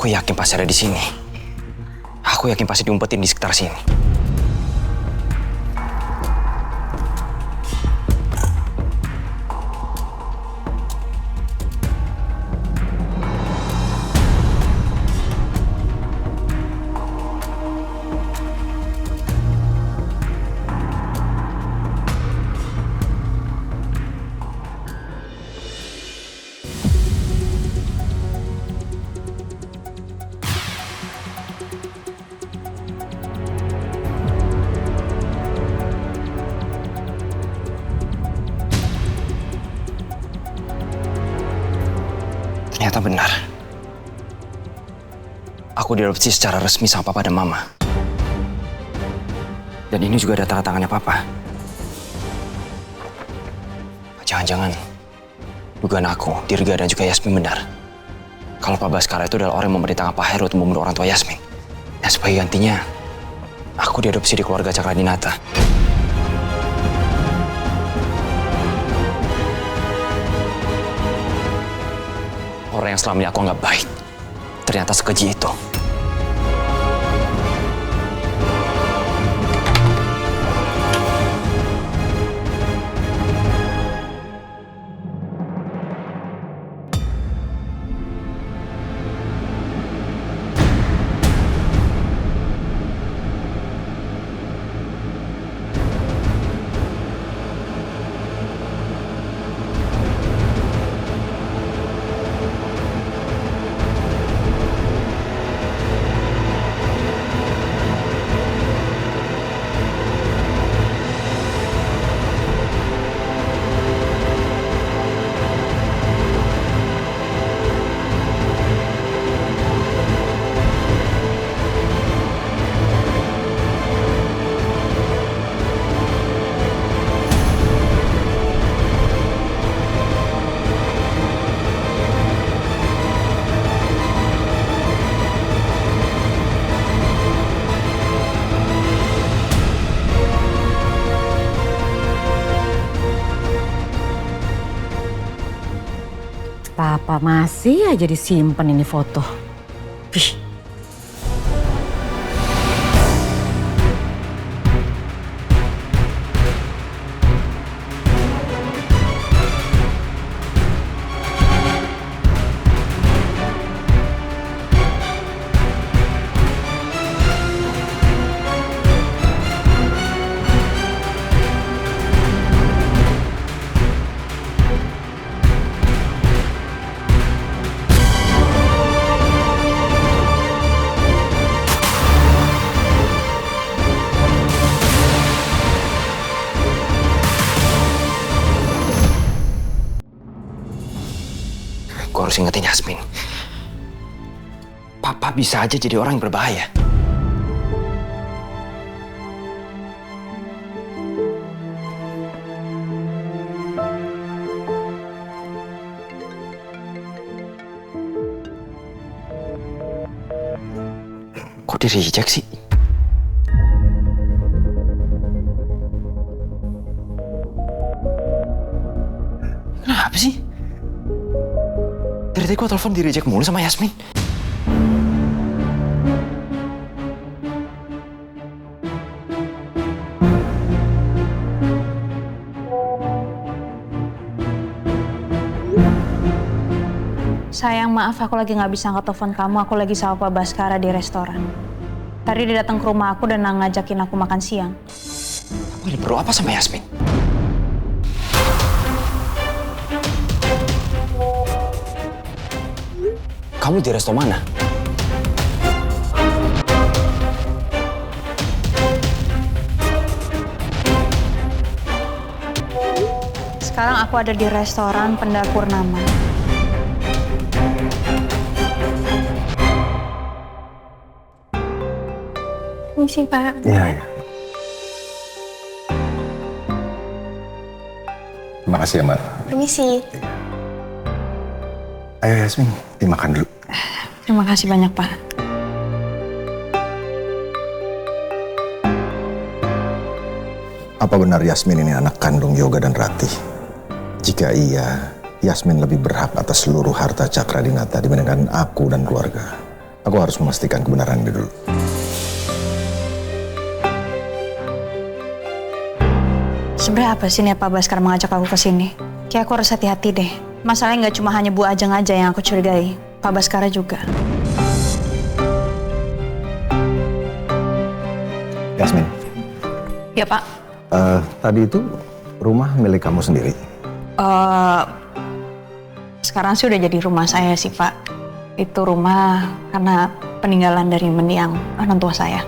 Aku yakin pasti ada di sini. Aku yakin pasti diumpetin di sekitar sini. Ternyata benar. Aku diadopsi secara resmi sama papa dan mama. Dan ini juga ada tanda tangannya papa. Jangan-jangan dugaan aku, Dirga dan juga Yasmin benar. Kalau Pak Baskara itu adalah orang yang memerintahkan Pak Heru untuk membunuh orang tua Yasmin. Dan sebagai gantinya, aku diadopsi di keluarga Cakradinata. Orang yang selama ini aku anggap baik, ternyata sekeji itu. Papa masih aja disimpan ini foto. Wih. Gue harus ingetin Yasmin. Papa bisa aja jadi orang yang berbahaya. Kok di-reject sih? Kenapa sih? Dari tadi gue telepon di-reject mulu sama Yasmin. Sayang, maaf aku lagi nggak bisa angkat telepon kamu. Aku lagi sama Pak Baskara di restoran. Tadi dia datang ke rumah aku dan ngajakin aku makan siang. Kamu ini perlu apa sama Yasmin? Kamu di resto mana? Sekarang aku ada di restoran Pendapur Nama. Misi, Pak. Iya, iya. Terima kasih ya, Mbak. Permisi. Ayo Yasmin, dimakan dulu. Terima kasih banyak, Pak. Apa benar Yasmin ini anak kandung Yoga dan Ratih? Jika iya, Yasmin lebih berhak atas seluruh harta Cakradinata dibandingkan aku dan keluarga. Aku harus memastikan kebenaran ini dulu. Sebenarnya apa sih niat Pak Baskara mengajak aku ke sini? Kayak aku harus hati-hati deh. Masalahnya nggak cuma hanya Bu Ajeng aja yang aku curigai, Pak Baskara juga. Yasmin, Ya Pak. tadi itu rumah milik kamu sendiri. Sekarang sih udah jadi rumah saya sih Pak. Itu rumah karena peninggalan dari mendiang orang tua saya.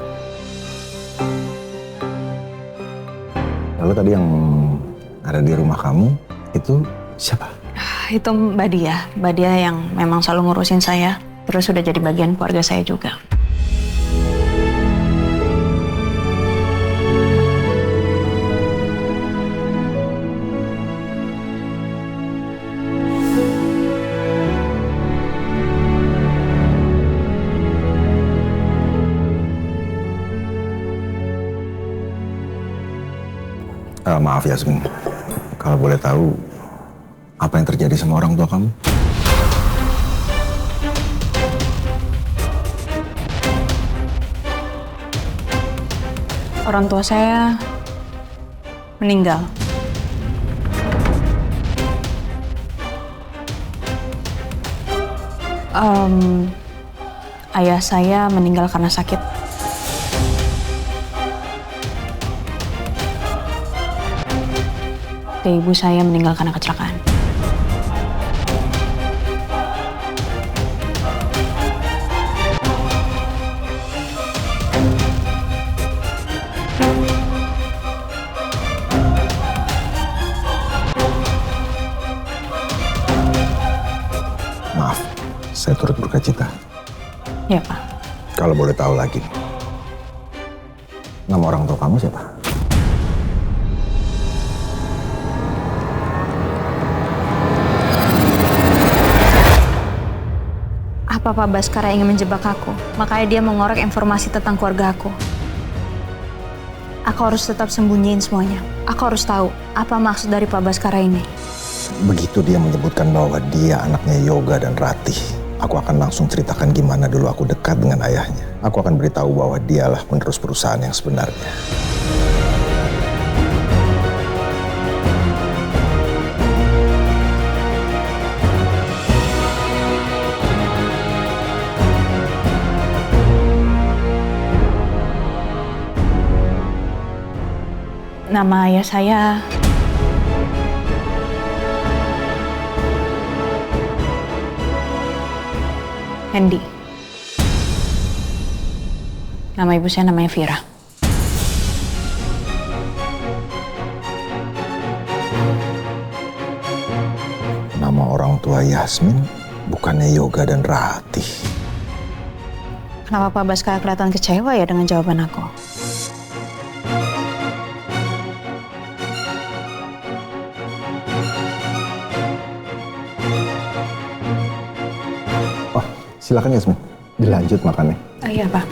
Lalu tadi yang ada di rumah kamu itu siapa? Itu Mbak Dia yang memang selalu ngurusin saya. Terus udah jadi bagian keluarga saya juga. Maaf Yasmin, kalau boleh tahu apa yang terjadi sama orang tua kamu? Orang tua saya meninggal. Ayah saya meninggal karena sakit. Dan ibu saya meninggal karena kecelakaan. Maaf, saya turut berduka cita. Ya Pak. Kalau boleh tahu lagi, nama orang tua kamu siapa? Apa Pak Baskara ingin menjebak aku? Makanya dia mengorek informasi tentang keluarga aku. Aku harus tetap sembunyiin semuanya. Aku harus tahu apa maksud dari Pak Baskara ini. Begitu dia menyebutkan bahwa dia anaknya Yoga dan Ratih, aku akan langsung ceritakan gimana dulu aku dekat dengan ayahnya. Aku akan beritahu bahwa dialah penerus perusahaan yang sebenarnya. Nama ayah saya Hendy. Nama ibu saya namanya Vira. Nama orang tua Yasmin bukannya Yoga dan Ratih. Kenapa Pak Baskara kelihatan kecewa ya dengan jawaban aku? Oh, silakan Yasmin, dilanjut makannya. Iya Pak.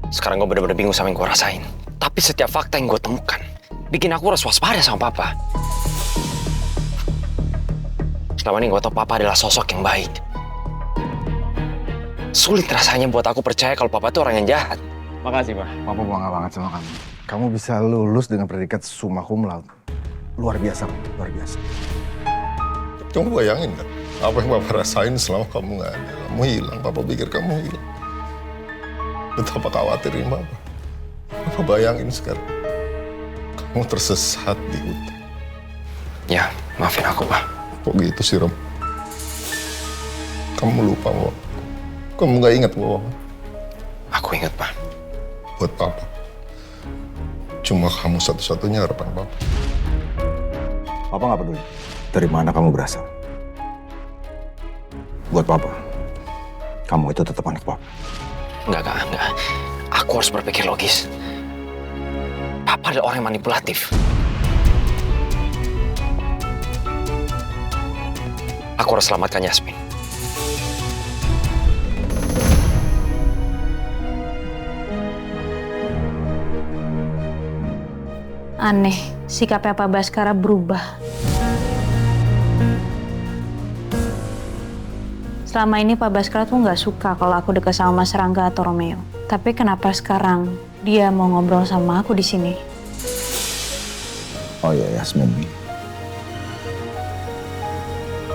Sekarang gue bener-bener bingung sama yang gue rasain. Tapi setiap fakta yang gue temukan bikin aku harus waspada sama papa. Selama ini gue tau papa adalah sosok yang baik. Sulit rasanya buat aku percaya kalau papa itu orang yang jahat. Makasih, Pak. Papa bangga banget sama kamu. Kamu bisa lulus dengan predikat summa cum laude. Luar biasa, luar biasa. Kamu bayangin kan, apa yang Papa rasain selama kamu nggak ada. Kamu hilang, Papa pikir kamu hilang. Betapa khawatirin Papa. Papa bayangin sekarang, kamu tersesat di hutan. Ya, maafin aku, Pak. Kok gitu sih, Rom? Kamu lupa, Pak. Kamu nggak ingat, Pak. Aku ingat, Pak. Buat Papa, cuma kamu satu-satunya harapan Papa. Papa nggak peduli dari mana kamu berasal. Buat Papa, kamu itu tetap anak Papa. Enggak. Aku harus berpikir logis. Papa adalah orang yang manipulatif. Aku harus selamatkan Yasmin. Aneh, sikapnya Pak Baskara berubah. Selama ini Pak Baskara tuh nggak suka kalau aku dekat sama Mas Rangga atau Romeo. Tapi kenapa sekarang dia mau ngobrol sama aku di sini? Oh ya Yasmin,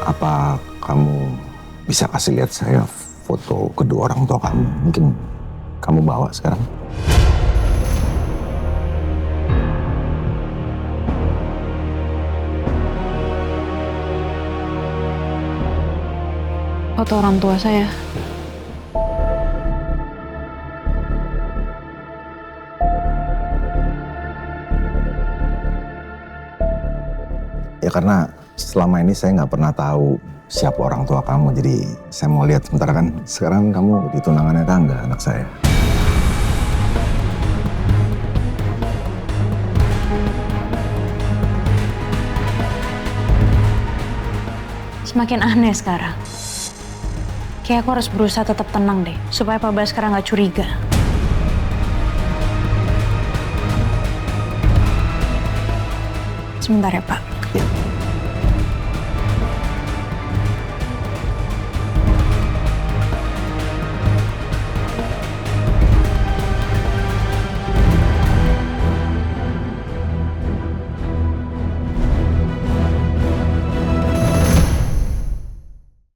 apa kamu bisa kasih lihat saya foto kedua orang tua kamu? Mungkin kamu bawa sekarang. Foto orang tua saya. Ya karena selama ini saya nggak pernah tahu siapa orang tua kamu, jadi saya mau lihat sebentar kan. Sekarang kamu di tunangannya Rangga, anak saya. Semakin aneh sekarang. Kayak aku harus berusaha tetap tenang deh, supaya Pak Baskara nggak curiga. Sebentar ya Pak. Ya.